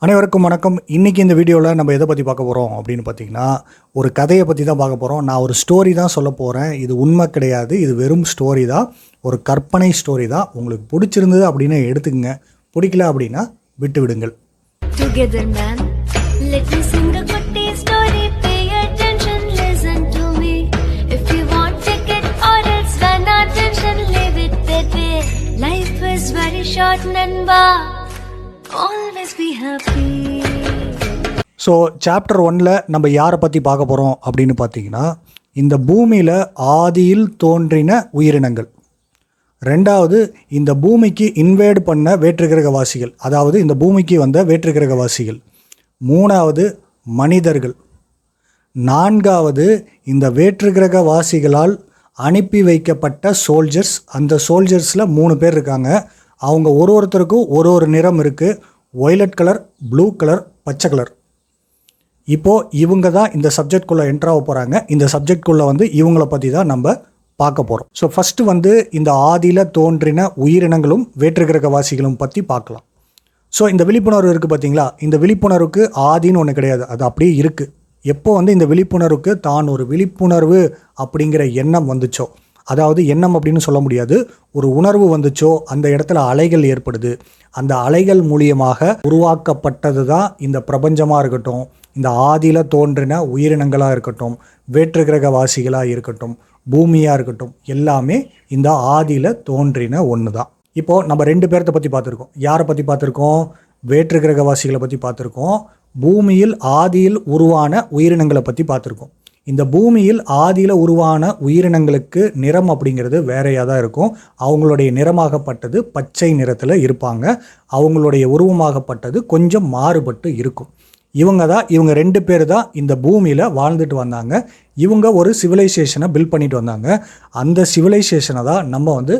அனைவருக்கும் வணக்கம். இன்றைக்கி இந்த வீடியோவில் நம்ம எதை பற்றி பார்க்க போகிறோம் அப்படின்னு பார்த்தீங்கன்னா, ஒரு கதையை பற்றி தான் பார்க்க போகிறோம். நான் ஒரு ஸ்டோரி தான் சொல்ல போகிறேன். இது உண்மை கிடையாது, இது வெறும் ஸ்டோரி தான், ஒரு கற்பனை ஸ்டோரி தான். உங்களுக்கு பிடிச்சிருந்தது அப்படின்னு எடுத்துக்கங்க, பிடிக்கல அப்படின்னா விட்டு விடுங்கள். Together man, let me sing a good story. Pay attention, listen to me. If you want, take it or else run attention, leave it that way. Life is very short, Nanba. Always be happy. So chapter 1ல் நம்ம யாரை பற்றி பார்க்க போகிறோம் அப்படின்னு பார்த்தீங்கன்னா, இந்த பூமியில் ஆதியில் தோன்றின உயிரினங்கள். ரெண்டாவது, இந்த பூமிக்கு இன்வேட் பண்ண வேற்றுக்கிரகவாசிகள், அதாவது இந்த பூமிக்கு வந்த வேற்றுக்கிரகவாசிகள். மூணாவது, மனிதர்கள். நான்காவது, இந்த வேற்றுக்கிரகவாசிகளால் அனுப்பி வைக்கப்பட்ட சோல்ஜர்ஸ். அந்த சோல்ஜர்ஸில் 3 பேர் இருக்காங்க. அவங்க ஒருத்தருக்கும் ஒரு நிறம் இருக்குது. ஒய்லட் கலர், ப்ளூ கலர், பச்சை கலர். இப்போது இவங்க தான் இந்த சப்ஜெக்ட்குள்ளே என்ட்ராக போகிறாங்க. இந்த சப்ஜெக்ட்குள்ளே இவங்கள பற்றி தான் நம்ம பார்க்க போகிறோம். ஸோ ஃபஸ்ட்டு இந்த ஆதியில் தோன்றின உயிரினங்களும் வேற்றுக்கிரகவாசிகளும் பற்றி பார்க்கலாம். ஸோ இந்த விழிப்புணர்வு இருக்குது பார்த்தீங்களா, இந்த விழிப்புணர்வுக்கு ஆதின்னு ஒன்று கிடையாது, அது அப்படியே இருக்குது. எப்போ இந்த விழிப்புணர்வுக்கு தான் ஒரு விழிப்புணர்வு அப்படிங்கிற எண்ணம் வந்துச்சோ, அதாவது எண்ணம் அப்படின்னு சொல்ல முடியாது, ஒரு உணர்வு வந்துச்சோ, அந்த இடத்துல அலைகள் ஏற்படுது. அந்த அலைகள் மூலியமாக உருவாக்கப்பட்டது தான் இந்த பிரபஞ்சமாக இருக்கட்டும், இந்த ஆதியில் தோன்றின உயிரினங்களாக இருக்கட்டும், வேற்றுக்கிரகவாசிகளாக இருக்கட்டும், பூமியாக இருக்கட்டும், எல்லாமே இந்த ஆதியில் தோன்றின ஒன்று தான். இப்போது நம்ம 2 பேர்த்த பற்றி பார்த்துருக்கோம். யாரை பற்றி பார்த்துருக்கோம்? வேற்றுக்கிரகவாசிகளை பற்றி பார்த்துருக்கோம். பூமியில் ஆதியில் உருவான உயிரினங்களை பற்றி பார்த்துருக்கோம். இந்த பூமியில் ஆதியில் உருவான உயிரினங்களுக்கு நிறம் அப்படிங்கிறது வேறையாக தான் இருக்கும். அவங்களுடைய நிறமாகப்பட்டது பச்சை நிறத்தில் இருப்பாங்க. அவங்களுடைய உருவமாகப்பட்டது கொஞ்சம் மாறுபட்டு இருக்கும். இவங்க 2 பேர் தான் இந்த பூமியில் வாழ்ந்துட்டு வந்தாங்க. இவங்க ஒரு சிவிலைசேஷனை பில்ட் பண்ணிட்டு வந்தாங்க. அந்த சிவிலைசேஷனை தான் நம்ம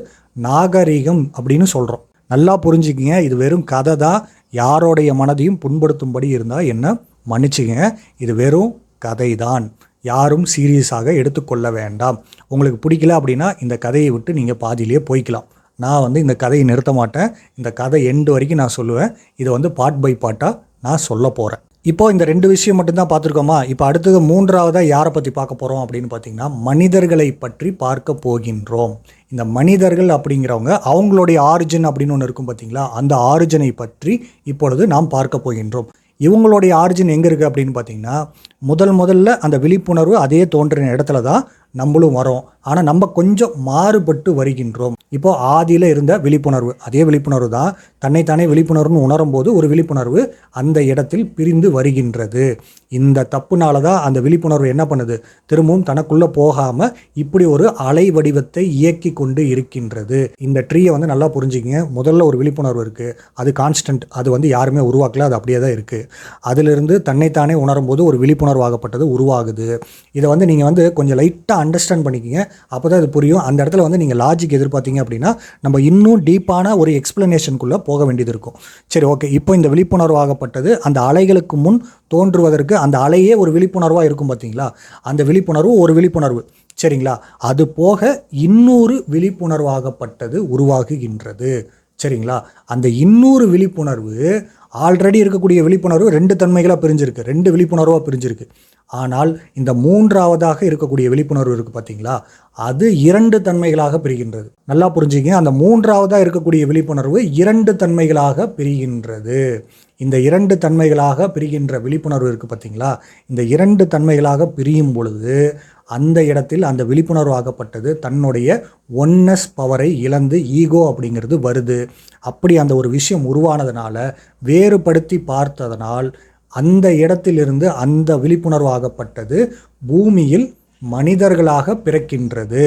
நாகரீகம் அப்படின்னு சொல்கிறோம். நல்லா புரிஞ்சுக்கிங்க, இது வெறும் கதை தான். யாரோடைய மனதையும் புண்படுத்தும்படி இருந்தால் என்ன மன்னிச்சுக்கங்க, இது வெறும் கதை தான். யாரும் சீரியஸாக எடுத்துக்கொள்ள வேண்டாம். உங்களுக்கு பிடிக்கல அப்படின்னா இந்த கதையை விட்டு நீங்கள் பாதியிலேயே போய்க்கலாம். நான் இந்த கதையை நிறுத்த மாட்டேன். இந்த கதை எண்டு வரைக்கும் நான் சொல்லுவேன். இதை பார்ட் பை பார்ட்டாக நான் சொல்ல போகிறேன். இப்போது இந்த 2 விஷயம் மட்டும்தான் பார்த்துருக்கோமா? இப்போ அடுத்தது 3ஆவதாக யாரை பற்றி பார்க்க போகிறோம் அப்படின்னு பார்த்தீங்கன்னா, மனிதர்களை பற்றி பார்க்க போகின்றோம். இந்த மனிதர்கள் அப்படிங்கிறவங்க அவங்களுடைய ஆரிஜின் அப்படின்னு ஒன்று இருக்கும் பார்த்தீங்களா, அந்த ஆரிஜினை பற்றி இப்பொழுது நாம் பார்க்க போகின்றோம். இவங்களுடைய ஆரிஜின் எங்கே இருக்குது அப்படின்னு பார்த்தீங்கன்னா, முதல்ல அந்த விழிப்புணர்வு அதே தோன்றின இடத்துல தான் நம்மளும் வரோம். ஆனால் நம்ம கொஞ்சம் மாறுபட்டு வருகின்றோம். இப்போது ஆதியில் இருந்த விழிப்புணர்வு, அதே விழிப்புணர்வு தான் தன்னைத்தானே விழிப்புணர்வுன்னு உணரும் போது ஒரு விழிப்புணர்வு அந்த இடத்தில் பிரிந்து வருகின்றது. இந்த தப்புனால தான் அந்த விழிப்புணர்வு என்ன பண்ணுது, திரும்பவும் தனக்குள்ளே போகாமல் இப்படி ஒரு அலை வடிவத்தை இயக்கி கொண்டு இருக்கின்றது. இந்த ட்ரீயை நல்லா புரிஞ்சுக்கிங்க. முதல்ல ஒரு விழிப்புணர்வு இருக்குது, அது கான்ஸ்டன்ட், அது யாருமே உருவாக்கல, அது அப்படியே தான் இருக்குது. அதிலிருந்து தன்னைத்தானே உணரும் போது ஒரு விழிப்புணர்வாகப்பட்டது உருவாகுது. இதை நீங்கள் கொஞ்சம் லைட்டாக அண்டர்ஸ்டாண்ட் பண்ணிக்கிங்க, அப்போ தான் இது புரியும். அந்த இடத்துல நீங்கள் லாஜிக் எதிர்பார்த்தீங்க அப்படின்னா நம்ம இன்னும் டீப்பான ஒரு எக்ஸ்பிளனேஷனுக்குள்ளே போக வேண்டியது இருக்கும். சரி, ஓகே. இப்போ இந்த விழிப்புணர்வாகப்பட்டது அந்த அலைகளுக்கு முன் தோன்றுவதற்கு, அந்த அலையே ஒரு விழிப்புணர்வாக இருக்கும் பார்த்தீங்களா, அந்த விழிப்புணர்வு ஒரு விழிப்புணர்வு, சரிங்களா? அது போக இன்னொரு விழிப்புணர்வாகப்பட்டது உருவாகுகின்றது, சரிங்களா? அந்த இன்னொரு விழிப்புணர்வு ஆல்ரெடி இருக்கக்கூடிய விழிப்புணர்வு 2 தன்மைகளாக பிரிஞ்சிருக்கு, 2 விழிப்புணர்வாக பிரிஞ்சிருக்கு. ஆனால் இந்த 3ஆவதாக இருக்கக்கூடிய விழிப்புணர்வு இருக்குது பார்த்தீங்களா, அது 2 தன்மைகளாக பிரிகின்றது. நல்லா புரிஞ்சுக்கிங்க, அந்த 3ஆவதாக இருக்கக்கூடிய விழிப்புணர்வு 2 தன்மைகளாக பிரிகின்றது. இந்த 2 தன்மைகளாக பிரிகின்ற விழிப்புணர்வு இருக்குது பார்த்தீங்களா, இந்த 2 தன்மைகளாக பிரியும் பொழுது அந்த இடத்தில் அந்த விழிப்புணர்வு ஆகப்பட்டது தன்னுடைய ஒன்னஸ் பவரை இழந்து ஈகோ அப்படிங்கிறது வருது. அப்படி அந்த ஒரு விஷயம் உருவானதுனால, வேறுபடுத்தி பார்த்ததனால் அந்த இடத்திலிருந்து அந்த விழிப்புணர்வு ஆகப்பட்டது பூமியில் மனிதர்களாக பிறக்கின்றது.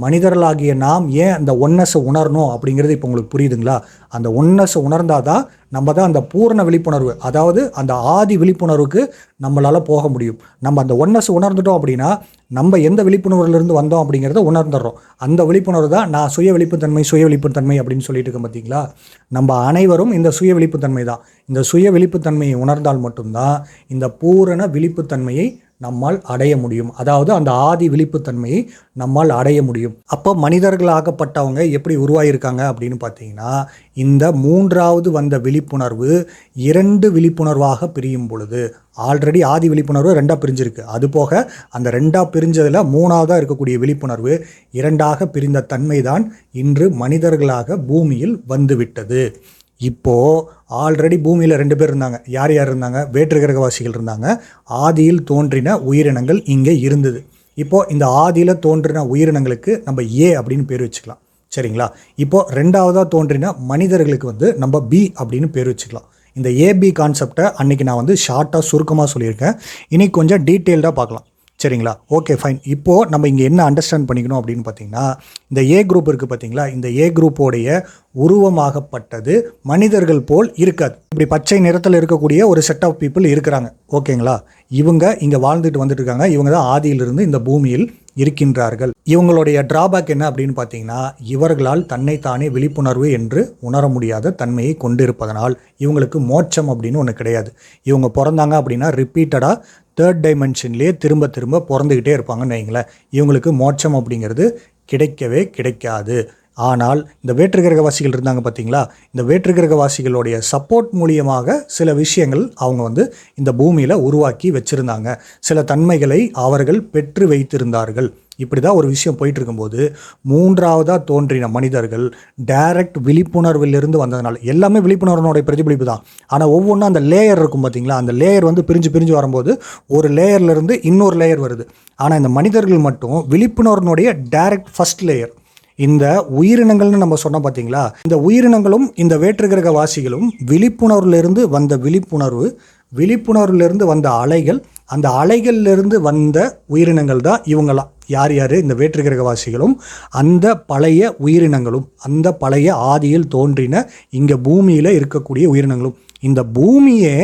மனிதர்களாகிய நாம் ஏன் அந்த ஒன்னஸை உணரணும் அப்படிங்கிறது இப்போ உங்களுக்கு புரியுதுங்களா? அந்த ஒன்னஸை உணர்ந்தால் தான் நம்ம தான் அந்த பூர்ண விழிப்புணர்வு, அதாவது அந்த ஆதி விழிப்புணர்வுக்கு நம்மளால் போக முடியும். நம்ம அந்த ஒன்னஸை உணர்ந்துட்டோம் அப்படின்னா நம்ம எந்த விழிப்புணர்வுலேருந்து வந்தோம் அப்படிங்கிறத உணர்ந்துடுறோம். அந்த விழிப்புணர்வு தான் நான் சுய விழிப்புத்தன்மை அப்படின்னு சொல்லிட்டு இருக்கேன் பார்த்தீங்களா. நம்ம அனைவரும் இந்த சுய விழிப்புத்தன்மை தான். இந்த சுய விழிப்புத்தன்மையை உணர்ந்தால் மட்டும்தான் இந்த பூரண விழிப்புத்தன்மையை நம்மால் அடைய முடியும். அதாவது அந்த ஆதி விழிப்புத்தன்மையை நம்மால் அடைய முடியும். அப்போ மனிதர்களாகப்பட்டவங்க எப்படி உருவாகியிருக்காங்க அப்படின்னு பார்த்தீங்கன்னா, இந்த 3வது வந்த விழிப்புணர்வு 2 விழிப்புணர்வாக பிரியும் பொழுது, ஆல்ரெடி ஆதி விழிப்புணர்வு 2ஆக பிரிஞ்சிருக்கு. அதுபோக அந்த 2ஆக பிரிஞ்சதில் 3ஆவதாக இருக்கக்கூடிய விழிப்புணர்வு 2ஆக பிரிந்த தன்மை தான் இன்று மனிதர்களாக பூமியில் வந்துவிட்டது. இப்போது ஆல்ரெடி பூமியில் 2 பேர் இருந்தாங்க. யார் யார் இருந்தாங்க? வேற்று கிரகவாசிகள் இருந்தாங்க. ஆதியில் தோன்றின உயிரினங்கள் இங்கே இருந்தது. இப்போது இந்த ஆதியில் தோன்றின உயிரினங்களுக்கு நம்ம ஏ அப்படின்னு பேர் வச்சுக்கலாம். சரிங்களா? இப்போது 2ஆவதாக தோன்றின மனிதர்களுக்கு வந்து நம்ம பி அப்படின்னு பேர் வச்சுக்கலாம். இந்த ஏபி கான்செப்டை அன்றைக்கி நான் வந்து ஷார்ட்டாக சுருக்கமாக சொல்லியிருக்கேன். இன்னைக்கு கொஞ்சம் டீட்டெயில்டாக பார்க்கலாம். சரிங்களா? Okay fine. இப்போது நம்ம இங்கே என்ன அண்டர்ஸ்டாண்ட் பண்ணிக்கணும் அப்படின்னு பார்த்தீங்கன்னா, இந்த ஏ குரூப் இருக்குது பார்த்தீங்களா, இந்த ஏ குரூப்போடைய உருவமாகப்பட்டது மனிதர்கள் போல் இருக்காது. இப்படி பச்சை நிறத்தில் இருக்கக்கூடிய ஒரு செட் ஆஃப் பீப்புள் இருக்கிறாங்க. ஓகேங்களா? இவங்க இங்கே வாழ்ந்துட்டு வந்துட்டு இருக்காங்க. இவங்க தான் ஆதியிலிருந்து இந்த பூமியில் இருக்கின்றார்கள். இவங்களுடைய டிராபேக் என்ன அப்படின்னு பார்த்தீங்கன்னா, இவர்களால் தன்னைத்தானே விழிப்புணர்வு என்று உணர முடியாத தன்மையை கொண்டிருப்பதனால் இவங்களுக்கு மோட்சம் அப்படின்னு ஒன்று கிடையாது. இவங்க பிறந்தாங்க அப்படின்னா ரிப்பீட்டடாக 3rd டைமென்ஷன்லேயே திரும்ப திரும்ப பிறந்துக்கிட்டே இருப்பாங்கன்னு வைங்களேன். இவங்களுக்கு மோட்சம் அப்படிங்கிறது கிடைக்கவே கிடைக்காது. ஆனால் இந்த வேற்று கிரகவாசிகள் இருந்தாங்க பார்த்தீங்களா, இந்த வேற்று கிரகவாசிகளுடைய சப்போர்ட் மூலியமாக சில விஷயங்கள் அவங்க வந்து இந்த பூமியில் உருவாக்கி வச்சுருந்தாங்க. சில தன்மைகளை அவர்கள் பெற்று வைத்திருந்தார்கள். இப்படி தான் ஒரு விஷயம் போயிட்டு இருக்கும்போது 3ஆவதாக தோன்றின மனிதர்கள் டைரக்ட் விழிப்புணர்விலிருந்து வந்ததுனால, எல்லாமே விழிப்புணர்வினுடைய பிரதிபலிப்பு தான். ஆனால் ஒவ்வொன்றும் அந்த லேயர் இருக்கும் பார்த்தீங்களா, அந்த லேயர் வந்து பிரிஞ்சு வரும்போது ஒரு லேயர்லேருந்து இன்னொரு லேயர் வருது. ஆனால் இந்த மனிதர்கள் மட்டும் விழிப்புணர்வினுடைய டைரக்ட் ஃபர்ஸ்ட் லேயர். இந்த உயிரினங்கள்னு நம்ம சொன்னோம் பார்த்தீங்களா, இந்த உயிரினங்களும் இந்த வேற்று கிரகவாசிகளும் விழிப்புணர்விலிருந்து வந்த விழிப்புணர்விலிருந்து வந்த அலைகள், அந்த அலைகள்லேருந்து வந்த உயிரினங்கள் தான் இவங்களாம். யார் யார்? இந்த வேற்று கிரகவாசிகளும் அந்த பழைய உயிரினங்களும், அந்த பழைய ஆதியில் தோன்றின இங்கே பூமியில் இருக்கக்கூடிய உயிரினங்களும். இந்த பூமியே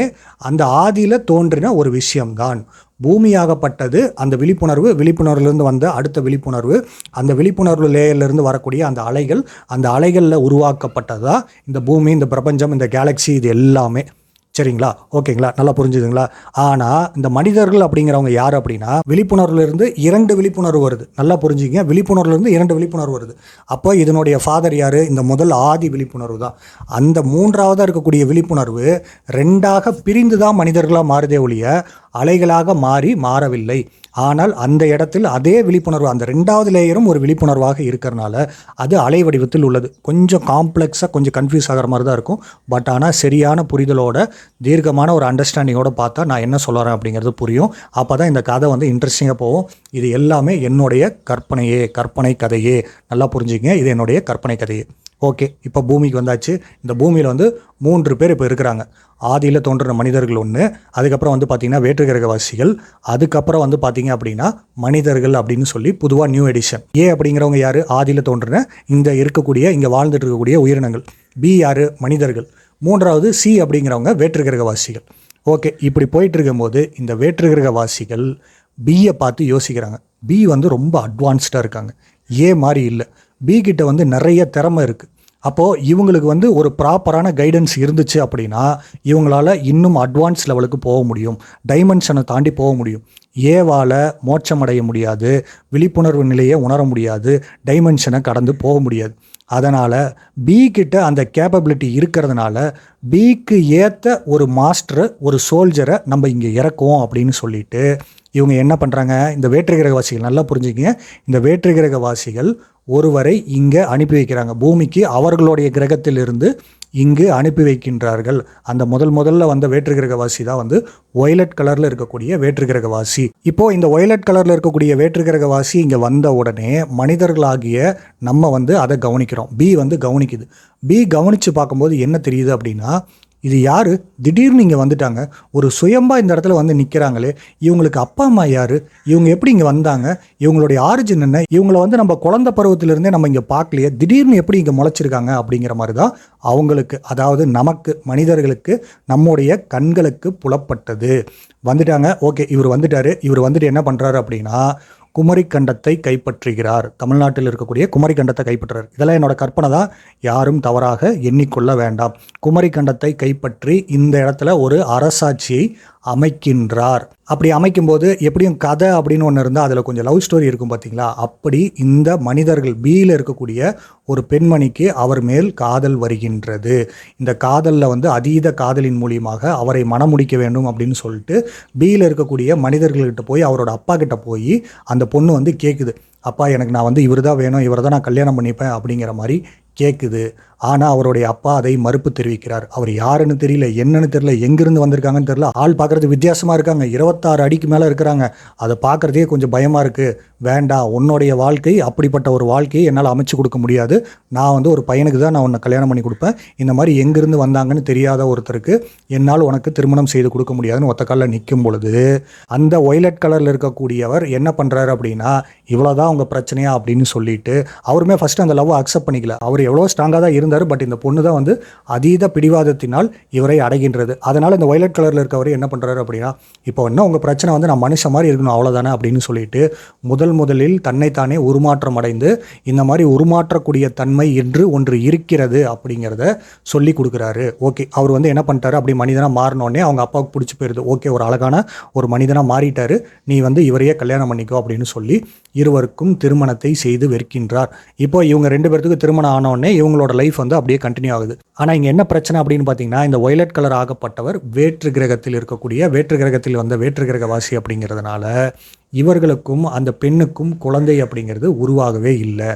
அந்த ஆதியில் தோன்றின ஒரு விஷயம்தான். பூமியாகப்பட்டது அந்த விழிப்புணர்வுலேருந்து வந்த அடுத்த விழிப்புணர்வு, அந்த விழிப்புணர்வு லேயர்லேருந்து வரக்கூடிய அந்த அலைகள், அந்த அலைகளில் உருவாக்கப்பட்டதா இந்த பூமி, இந்த பிரபஞ்சம், இந்த கேலக்ஸி, இது எல்லாமே. சரிங்களா? ஓகேங்களா? நல்லா புரிஞ்சுதுங்களா? ஆனால் இந்த மனிதர்கள் அப்படிங்கிறவங்க யார் அப்படின்னா, விழிப்புணர்வுலேருந்து 2 விழிப்புணர்வு வருது. நல்லா புரிஞ்சுங்க, விழிப்புணர்வுலேருந்து 2 விழிப்புணர்வு வருது. அப்போ இதனுடைய ஃபாதர் யார்? இந்த முதல் ஆதி விழிப்புணர்வு தான். அந்த 3ஆவதாக இருக்கக்கூடிய விழிப்புணர்வு 2ஆக பிரிந்து தான் மனிதர்களாக மாறுதே ஒழிய அலைகளாக மாறவில்லை. ஆனால் அந்த இடத்தில் அதே விழிப்புணர்வு, அந்த 2வது லேயரும் ஒரு விழிப்புணர்வாக இருக்கிறனால அது அலை வடிவத்தில் உள்ளது. கொஞ்சம் காம்ப்ளெக்ஸாக, கொஞ்சம் கன்ஃபியூஸ் ஆகிற மாதிரி தான் இருக்கும். பட் ஆனால் சரியான புரிதலோட, தீர்க்கமான ஒரு அண்டர்ஸ்டாண்டிங்கோட பார்த்தா நான் என்ன சொல்கிறேன் அப்படிங்கிறது புரியும். அப்போ தான் இந்த கதை வந்து இன்ட்ரெஸ்டிங்காக போகும். இது எல்லாமே என்னுடைய கற்பனை கதையே. நல்லா புரிஞ்சுக்கங்க, இது என்னுடைய கற்பனை கதையே. ஓகே, இப்போ பூமிக்கு வந்தாச்சு. இந்த பூமியில் வந்து 3 பேர் இப்போ இருக்கிறாங்க. ஆதியில் தோன்றின மனிதர்கள் ஒன்று, அதுக்கப்புறம் வந்து பார்த்திங்கன்னா வேற்று கிரகவாசிகள், அதுக்கப்புறம் வந்து பார்த்திங்க அப்படின்னா மனிதர்கள் அப்படின்னு சொல்லி புதுவாக நியூ எடிஷன். ஏ அப்படிங்கிறவங்க யார்? ஆதியில் தோன்றின இங்கே வாழ்ந்துட்டு இருக்கக்கூடிய உயிரினங்கள். பி யார்? மனிதர்கள். 3வது சி அப்படிங்கிறவங்க வேற்று கிரகவாசிகள். ஓகே, இப்படி போயிட்டு இருக்கும்போது இந்த வேற்று கிரகவாசிகள் பியை பார்த்து யோசிக்கிறாங்க. பி வந்து ரொம்ப அட்வான்ஸ்டாக இருக்காங்க, ஏ மாதிரி இல்லை. பி கிட்ட வந்து நிறைய திறமை இருக்குது. அப்போது இவங்களுக்கு வந்து ஒரு ப்ராப்பரான கைடன்ஸ் இருந்துச்சு அப்படின்னா இவங்களால இன்னும் அட்வான்ஸ் லெவலுக்கு போக முடியும், டைமென்ஷனை தாண்டி போக முடியும். ஏவால் மோட்சம் அடைய முடியாது, விழிப்புணர்வு நிலையை உணர முடியாது, டைமென்ஷனை கடந்து போக முடியாது. அதனால் பி கிட்ட அந்த கேப்பபிலிட்டி இருக்கிறதுனால பிக்கு ஏற்ற ஒரு மாஸ்டரை, ஒரு சோல்ஜரை நம்ம இங்கே இறக்குவோம் அப்படின்னு சொல்லிட்டு இவங்க என்ன பண்ணுறாங்க? இந்த வேற்று கிரகவாசிகள், நல்லா புரிஞ்சுக்கங்க, இந்த வேற்று கிரகவாசிகள் ஒருவரை இங்கே அனுப்பி வைக்கிறாங்க. பூமிக்கு அவர்களுடைய கிரகத்திலிருந்து இங்கு அனுப்பி வைக்கின்றார்கள். அந்த முதல்ல வந்த வேற்று கிரகவாசி தான் வந்து ஒய்லட் கலரில் இருக்கக்கூடிய வேற்று கிரகவாசி. இப்போது இந்த ஒய்லட் கலரில் இருக்கக்கூடிய வேற்று கிரகவாசி இங்கே வந்த உடனே மனிதர்களாகிய நம்ம வந்து அதை கவனிக்கிறோம். பி வந்து கவனிக்குது. பி கவனித்து பார்க்கும்போது என்ன தெரியுது அப்படின்னா, இது யார்? திடீர்னு இங்கே வந்துட்டாங்க, ஒரு சுயம்பா இந்த இடத்துல வந்து நிற்கிறாங்களே, இவங்களுக்கு அப்பா அம்மா யார்? இவங்க எப்படி இங்கே வந்தாங்க? இவங்களுடைய ஆரிஜின் என்ன? இவங்களை வந்து நம்ம குழந்தை பருவத்திலிருந்தே நம்ம இங்கே பார்க்கலையே, திடீர்னு எப்படி இங்கே முளைச்சிருக்காங்க அப்படிங்கிற மாதிரி தான் அவங்களுக்கு, அதாவது நமக்கு மனிதர்களுக்கு நம்முடைய கண்களுக்கு புலப்பட்டது. வந்துட்டாங்க. ஓகே, இவர் வந்துட்டார். இவர் வந்துட்டு என்ன பண்ணுறாரு அப்படின்னா, குமரிக்கண்டத்தை கைப்பற்றுகிறார். தமிழ்நாட்டில் இருக்கக்கூடிய குமரிக்கண்டத்தை கைப்பற்றுறார். இதெல்லாம் என்னோட கற்பனை தான், யாரும் தவறாக எண்ணிக்கொள்ள வேண்டாம். குமரிக்கண்டத்தை கைப்பற்றி இந்த இடத்துல ஒரு அரசாட்சியை அமைக்கின்றார். அப்படி அமைக்கும்போது எப்படியும் கதை அப்படின்னு ஒன்று இருந்தால் அதில் கொஞ்சம் லவ் ஸ்டோரி இருக்கும் பார்த்தீங்களா, அப்படி இந்த மனிதர்கள் பியில் இருக்கக்கூடிய ஒரு பெண்மணிக்கு அவர் மேல் காதல் வருகின்றது. இந்த காதலில் வந்து அதீத காதலின் மூலியமாக அவரை மணமுடிக்க வேண்டும் அப்படின்னு சொல்லிட்டு பியில் இருக்கக்கூடிய மனிதர்கள்கிட்ட போய் அவரோட அப்பா கிட்ட போய் அந்த பொண்ணு வந்து கேட்குது, அப்பா எனக்கு நான் வந்து இவர் தான் வேணும், இவரை தான் நான் கல்யாணம் பண்ணிப்பேன் அப்படிங்கிற மாதிரி கேட்குது. ஆனால் அவருடைய அப்பா அதை மறுப்பு தெரிவிக்கிறார். அவர் யாருன்னு தெரியல, என்னன்னு தெரியல, எங்கிருந்து வந்திருக்காங்கன்னு தெரியல, ஆள் பார்க்குறது வித்தியாசமாக இருக்காங்க, 26 அடிக்கு மேலே இருக்கிறாங்க, அதை பார்க்குறதே கொஞ்சம் பயமாக இருக்குது, வேண்டாம், உன்னுடைய வாழ்க்கை அப்படிப்பட்ட ஒரு வாழ்க்கையை என்னால் அமைச்சு கொடுக்க முடியாது, நான் வந்து ஒரு பையனுக்கு தான் நான் உன்னை கல்யாணம் பண்ணி கொடுப்பேன், இந்த மாதிரி எங்கிருந்து வந்தாங்கன்னு தெரியாத ஒருத்தருக்கு என்னால் உனக்கு திருமணம் செய்து கொடுக்க முடியாதுன்னு ஒத்த காலில் நிற்கும் பொழுது அந்த ஒய்லட் கலரில் இருக்கக்கூடியவர் என்ன பண்ணுறாரு அப்படின்னா, இவ்வளோதான் உங்கள் பிரச்சனையா அப்படின்னு சொல்லிட்டு அவருமே ஃபஸ்ட்டு அந்த லவ் அக்செப்ட் பண்ணிக்கல. அவர் எவ்வளோ ஸ்ட்ராங்காக தான் இருந்தார், பட் இந்த பொண்ணு தான் வந்து அதீத பிடிவாதத்தினால் இவரை அடைகின்றது. அதனால் இந்த ஒய்லட் கலரில் இருக்கவர் என்ன பண்ணுறாரு அப்படின்னா, இப்போ என்ன உங்கள் பிரச்சனை வந்து நான் மனுஷன் மாதிரி இருக்கணும் அவ்வளோதானே அப்படின்னு சொல்லிட்டு முதலில் தன்னைத்தானே உருமாற்றம் அடைந்து இந்த மாதிரி உருமாற்றக்கூடிய தன்மை என்று ஒன்று இருக்கிறது அப்படிங்கிறத சொல்லி கொடுக்குறாரு. ஓகே, அவர் வந்து என்ன பண்ணிட்டாரு, அப்படி மனிதனாக மாறினோடனே அவங்க அப்பாவுக்கு பிடிச்சி போயிருது. ஓகே, ஒரு அழகான ஒரு மனிதனாக மாறிட்டாரு, நீ வந்து இவரையே கல்யாணம் பண்ணிக்கோ அப்படின்னு சொல்லி இருவருக்கும் திருமணத்தை செய்து வைக்கின்றார். இப்போ இவங்க 2 பேர்த்துக்கு திருமணம் ஆனோடனே இவங்களோட லைஃப் வந்து அப்படியே கண்டினியூ ஆகுது. ஆனால் இங்கே என்ன பிரச்சனை அப்படின்னு பார்த்தீங்கன்னா, இந்த ஒய்லட் கலர் ஆகப்பட்டவர் வேற்று கிரகத்தில் இருக்கக்கூடிய வேற்று கிரகத்தில் வந்த வேற்று கிரகவாசி அப்படிங்கிறதுனால இவர்களுக்கும் அந்த பெண்ணுக்கும் குழந்தை அப்படிங்கிறது உருவாகவே இல்லை.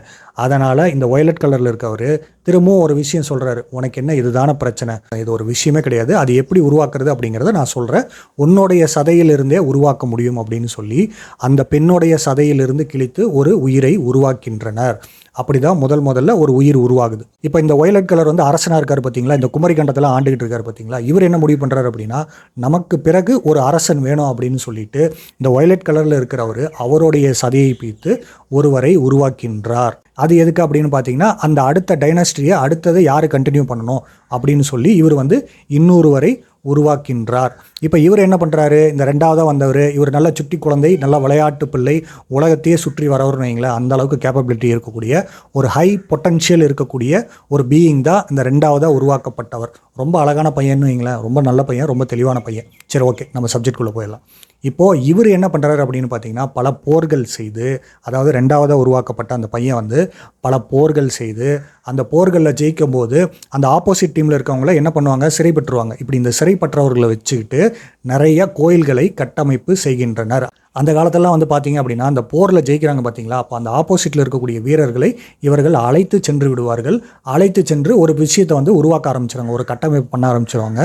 அதனால் இந்த ஒய்லட் கலரில் இருக்கவர் திரும்பவும் ஒரு விஷயம் சொல்கிறாரு, உனக்கு என்ன இதுதான பிரச்சனை, இது ஒரு விஷயமே கிடையாது, அது எப்படி உருவாக்குறது அப்படிங்கிறத நான் சொல்கிறேன், உன்னுடைய சதையிலிருந்தே உருவாக்க முடியும் அப்படின்னு சொல்லி அந்த பெண்ணுடைய சதையிலிருந்து கிழித்து ஒரு உயிரை உருவாக்கின்றனர். அப்படிதான் முதல்ல ஒரு உயிர் உருவாகுது. இப்போ இந்த ஒய்லட் கலர் வந்து அரசனாக இருக்கார் பார்த்தீங்களா, இந்த குமரி கண்டத்தில் ஆண்டுகிட்டு இருக்கார் பார்த்தீங்களா, இவர் என்ன முடிவு பண்ணுறாரு அப்படின்னா, நமக்கு பிறகு ஒரு அரசன் வேணும் அப்படின்னு சொல்லிட்டு இந்த ஒய்லட் கலரில் இருக்கிறவர் அவருடைய சதையை பிய்த்து ஒருவரை உருவாக்கின்றார். அது எதுக்கு அப்படின்னு பார்த்தீங்கன்னா, அந்த அடுத்த டைனஸ்டியை அடுத்தது யார் கண்டினியூ பண்ணணும் அப்படின்னு சொல்லி இவர் வந்து இன்னொருவரை உருவாக்கின்றார். இப்போ இவர் என்ன பண்ணுறாரு, இந்த 2ஆவதாக வந்தவர் இவர் நல்ல சுட்டி குழந்தை, நல்ல விளையாட்டு பிள்ளை, உலகத்தையே சுற்றி வரவர்னு வைங்களேன், அந்த அளவுக்கு கேப்பபிலிட்டி இருக்கக்கூடிய ஒரு ஹை பொட்டன்ஷியல் இருக்கக்கூடிய ஒரு பீயிங் தான் இந்த 2ஆவதாக உருவாக்கப்பட்டவர். ரொம்ப அழகான பையன்னு வைங்களேன், ரொம்ப நல்ல பையன், ரொம்ப தெளிவான பையன். சரி, ஓகே, நம்ம சப்ஜெக்ட்குள்ளே போயிடலாம். இப்போது இவர் என்ன பண்ணுறாரு அப்படின்னு பார்த்தீங்கன்னா, பல போர்கள் செய்து, அதாவது 2ஆவதாக உருவாக்கப்பட்ட அந்த பையன் வந்து பல போர்கள் செய்து அந்த போர்களில் ஜெயிக்கும் போது அந்த ஆப்போசிட் டீமில் இருக்கவங்கள என்ன பண்ணுவாங்க, சிறைப்பற்றுவாங்க. இப்படி இந்த சிறைப்பற்றவர்களை வச்சுக்கிட்டு நிறைய கோயில்களை கட்டமைப்பு செய்கின்றனர். அந்த காலத்திலலாம் வந்து பார்த்தீங்க அப்படின்னா, அந்த போரில் ஜெயிக்கிறாங்க பார்த்தீங்களா, அப்போ அந்த ஆப்போசிட்டில் இருக்கக்கூடிய வீரர்களை இவர்கள் அழைத்து சென்று விடுவார்கள். அழைத்து சென்று ஒரு விஷயத்தை வந்து உருவாக்க ஆரம்பிச்சிடுவாங்க, ஒரு கட்டமைப்பு பண்ண ஆரம்பிச்சிடுவாங்க.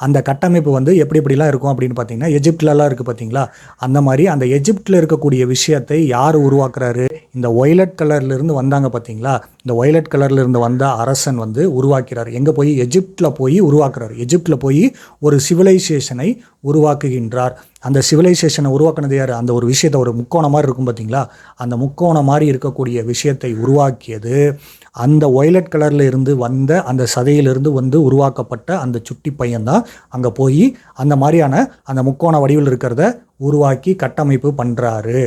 அந்த கட்டமைப்பு வந்து எப்படிலாம் இருக்கும் அப்படின்னு பார்த்தீங்கன்னா, எஜிப்ட்லலாம் இருக்குது பார்த்தீங்களா, அந்த மாதிரி அந்த எஜிப்டில் இருக்கக்கூடிய விஷயத்தை யார் உருவாக்குறாரு, இந்த ஒய்லட் கலர்லேருந்து வந்தாங்க பார்த்தீங்களா, இந்த ஒய்லட் கலர்லேருந்து வந்த அரசன் வந்து உருவாக்கிறார். எங்கே போய், எஜிப்டில் போய் உருவாக்குறாரு. எஜிப்டில் போய் ஒரு சிவிலைசேஷனை உருவாக்குகின்றார். அந்த சிவிலைசேஷனை உருவாக்குனது யார், அந்த ஒரு விஷயத்தை, ஒரு முக்கோணம் மாதிரி இருக்கும் பார்த்தீங்களா, அந்த முக்கோணம் மாதிரி இருக்கக்கூடிய விஷயத்தை உருவாக்கியது அந்த ஒய்லட் கலரில் இருந்து வந்த அந்த சதையிலிருந்து வந்து உருவாக்கப்பட்ட அந்த சுட்டி பையன்தான் அங்கே போய் அந்த மாதிரியான அந்த முக்கோண வடிவில் இருக்கிறத உருவாக்கி கட்டமைப்பு பண்ணுறாரு.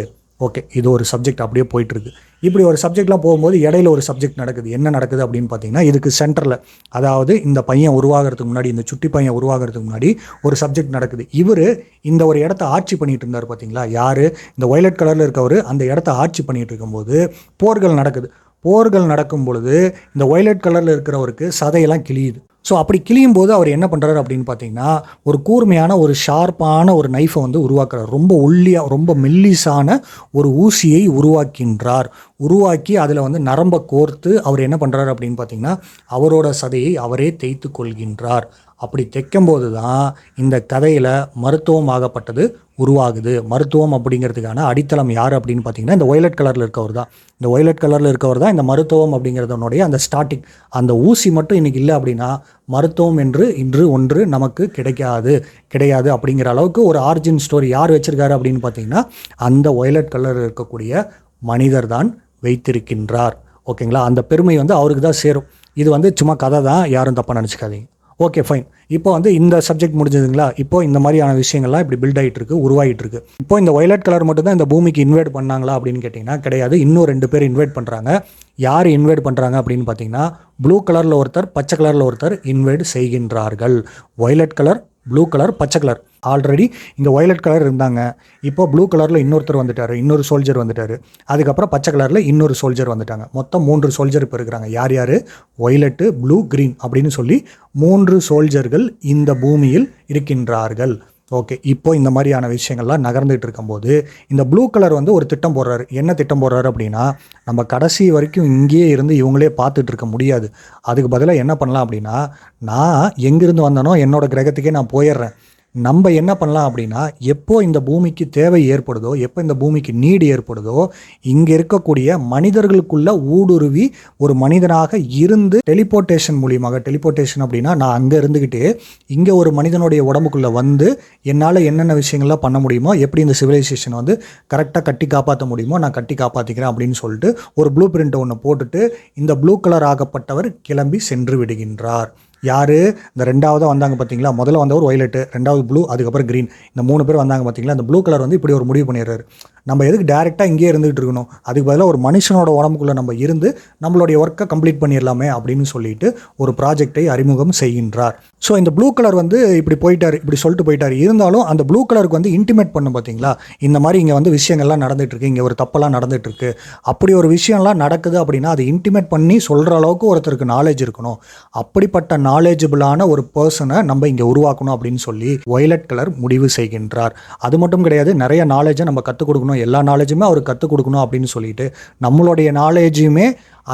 ஓகே, இது ஒரு சப்ஜெக்ட் அப்படியே போயிட்டுருக்கு. இப்படி ஒரு சப்ஜெக்ட்லாம் போகும்போது இடையில ஒரு சப்ஜெக்ட் நடக்குது. என்ன நடக்குது அப்படின்னு பார்த்தீங்கன்னா, இதுக்கு சென்டரில், அதாவது இந்த பையன் உருவாகிறதுக்கு முன்னாடி, இந்த சுட்டி பையன் உருவாகிறதுக்கு முன்னாடி ஒரு சப்ஜெக்ட் நடக்குது. இவர் இந்த ஒரு இடத்த ஆட்சி பண்ணிட்டு இருந்தார் பார்த்தீங்களா, யார், இந்த ஒய்லட் கலரில் இருக்கவர் அந்த இடத்த ஆட்சி பண்ணிட்டு இருக்கும்போது போர்கள் நடக்குது. போர்கள் நடக்கும் பொழுது இந்த ஒய்லட் கலரில் இருக்கிறவருக்கு சதையெல்லாம் கிழியுது. ஸோ அப்படி கிழியும் போது அவர் என்ன பண்ணுறாரு அப்படின்னு பார்த்தீங்கன்னா, ஒரு கூர்மையான ஒரு ஷார்ப்பான ஒரு நைஃபை வந்து உருவாக்குறார். ரொம்ப ஒல்லியாக, ரொம்ப மெல்லிசான ஒரு ஊசியை உருவாக்கின்றார். உருவாக்கி அதில் வந்து நரம்பை கோர்த்து அவர் என்ன பண்ணுறாரு அப்படின்னு பார்த்தீங்கன்னா, அவரோட சதையை அவரே தேய்த்து கொள்கின்றார். அப்படி தைக்கும்போது தான் இந்த கதையில் மருத்துவம் ஆகப்பட்டது உருவாகுது. மருத்துவம் அப்படிங்கிறதுக்கான அடித்தளம் யார் அப்படின்னு பார்த்தீங்கன்னா, இந்த ஒய்லட் கலரில் இருக்கவர் தான். இந்த ஒய்லட் கலரில் இருக்கவர் தான் இந்த மருத்துவம் அப்படிங்கிறதனுடைய அந்த ஸ்டார்டிங். அந்த ஊசி மட்டும் இன்றைக்கி இல்லை அப்படின்னா மருத்துவம் என்று இன்று ஒன்று நமக்கு கிடையாது அப்படிங்கிற அளவுக்கு ஒரு ஆரிஜின் ஸ்டோரி யார் வச்சுருக்காரு அப்படின்னு பார்த்தீங்கன்னா, அந்த ஒய்லட் கலரில் இருக்கக்கூடிய மனிதர் தான் வைத்திருக்கின்றார். ஓகேங்களா, அந்த பெருமை வந்து அவருக்கு தான் சேரும். இது வந்து சும்மா கதை தான், யாரும் தப்பாக நினச்சிக்காதீங்க. Okay, fine. இப்போ வந்து இந்த சப்ஜெக்ட் முடிஞ்சதுங்களா. இப்போ இந்த மாதிரியான விஷயங்கள்லாம் இப்படி பில்ட் ஆகிட்டு இருக்கு, உருவாகிட்டு இருக்கு. இப்போ இந்த ஒய்லட் கலர் மட்டும் தான் இந்த பூமிக்கு இன்வைட் பண்ணாங்களா அப்படின்னு கேட்டிங்கன்னா கிடையாது. இன்னும் 2 பேர் இன்வைட் பண்ணுறாங்க. யார் இன்வைட் பண்ணுறாங்க அப்படின்னு பார்த்தீங்கன்னா ப்ளூ கலரில் ஒருத்தர், பச்சை கலரில் ஒருத்தர் இன்வைட் செய்கின்றார்கள். வயலட் கலர், ப்ளூ கலர், பச்சை கலர். ஆல்ரெடி இங்கே வயலட் கலர் இருந்தாங்க, இப்போ ப்ளூ கலரில் இன்னொருத்தர் வந்துட்டார், இன்னொரு சோல்ஜர் வந்துட்டார். அதுக்கப்புறம் பச்சை கலரில் இன்னொரு சோல்ஜர் வந்துட்டாங்க. மொத்தம் 3 சோல்ஜர் இப்போ இருக்கிறாங்க. யார் யார்? வயலட்டு, ப்ளூ, க்ரீன் அப்படின்னு சொல்லி 3 சோல்ஜர்கள் இந்த பூமியில் இருக்கின்றார்கள். ஓகே, இப்போ இந்த மாதிரியான விஷயங்கள்லாம் நகர்ந்துகிட்டு இருக்கும்போது இந்த ப்ளூ கலர் வந்து ஒரு திட்டம் போடுறாரு. என்ன திட்டம் போடுறாரு அப்படின்னா, நம்ம கடைசி வரைக்கும் இங்கேயே இருந்து இவங்களே பார்த்துட்டு இருக்க முடியாது. அதுக்கு பதிலாக என்ன பண்ணலாம் அப்படின்னா, நான் எங்கேருந்து வந்தனோ என்னோட கிரகத்துக்கே நான் போயிடுறேன். நம்ம என்ன பண்ணலாம் அப்படின்னா, எப்போ இந்த பூமிக்கு தேவை ஏற்படுதோ, எப்போ இந்த பூமிக்கு நீடு ஏற்படுதோ, இங்கே இருக்கக்கூடிய மனிதர்களுக்குள்ள ஊடுருவி ஒரு மனிதனாக இருந்து டெலிபோர்ட்டேஷன் மூலியமாக, டெலிபோர்ட்டேஷன் அப்படின்னா நான் அங்கே இருந்துக்கிட்டு இங்கே ஒரு மனிதனுடைய உடம்புக்குள்ளே வந்து என்னால் என்னென்ன விஷயங்கள்லாம் பண்ண முடியுமோ, எப்படி இந்த சிவிலைசேஷனை வந்து கரெக்டாக கட்டி காப்பாற்ற முடியுமோ நான் கட்டி காப்பாற்றிக்கிறேன் அப்படின்னு சொல்லிட்டு ஒரு ப்ளூ பிரிண்ட் ஒன்று போட்டுட்டு இந்த ப்ளூ கலர் ஆகப்பட்டவர் கிளம்பி சென்று விடுகின்றார். யார்? இந்த ரெண்டாவதாக வந்தாங்க பார்த்தீங்களா, முதல்ல வந்தவர் வயலட்டு, ரெண்டாவது ப்ளூ, அதுக்கப்புறம் க்ரீன். இந்த 3 பேர் வந்தாங்க பார்த்தீங்களா. இந்த ப்ளூ கலர் வந்து இப்படி ஒரு முடிவு பண்ணிடுறாரு, நம்ம எதுக்கு டேரெக்டாக இங்கேயே இருந்துகிட்டு இருக்கணும், அதுக்கு பதிலாக ஒரு மனுஷனோட உடம்புக்குள்ளே நம்ம இருந்து நம்மளுடைய ஒர்க்கை கம்ப்ளீட் பண்ணிடலாமே அப்படின்னு சொல்லிட்டு ஒரு ப்ராஜெக்டை அறிமுகம் செய்கின்றார். ஸோ இந்த ப்ளூ கலர் வந்து இப்படி போயிட்டார், இப்படி சொல்லிட்டு போயிட்டார். இருந்தாலும் அந்த ப்ளூ கலருக்கு வந்து இன்டிமேட் பண்ணும் பார்த்தீங்களா, இந்த மாதிரி இங்கே வந்து விஷயங்கள்லாம் நடந்துகிட்ருக்கு, இங்கே ஒரு தப்பெல்லாம் நடந்துகிட்ருக்கு, அப்படி ஒரு விஷயம்லாம் நடக்குது அப்படின்னா அது இன்டிமேட் பண்ணி சொல்கிற அளவுக்கு ஒருத்தருக்கு நாலேஜ் இருக்கணும். அப்படிப்பட்ட நாலேஜபிளான ஒரு பர்சனை நம்ம இங்கே உருவாக்கணும் அப்படின்னு சொல்லி வயலட் கலர் முடிவு செய்கின்றார். அது மட்டும் கிடையாது, நிறைய நாலேஜை நம்ம கற்றுக் கொடுக்கணும், எல்லா நாலேஜுமே அவருக்கு கற்றுக் கொடுக்கணும் அப்படின்னு சொல்லிட்டு நம்மளுடைய நாலேஜுமே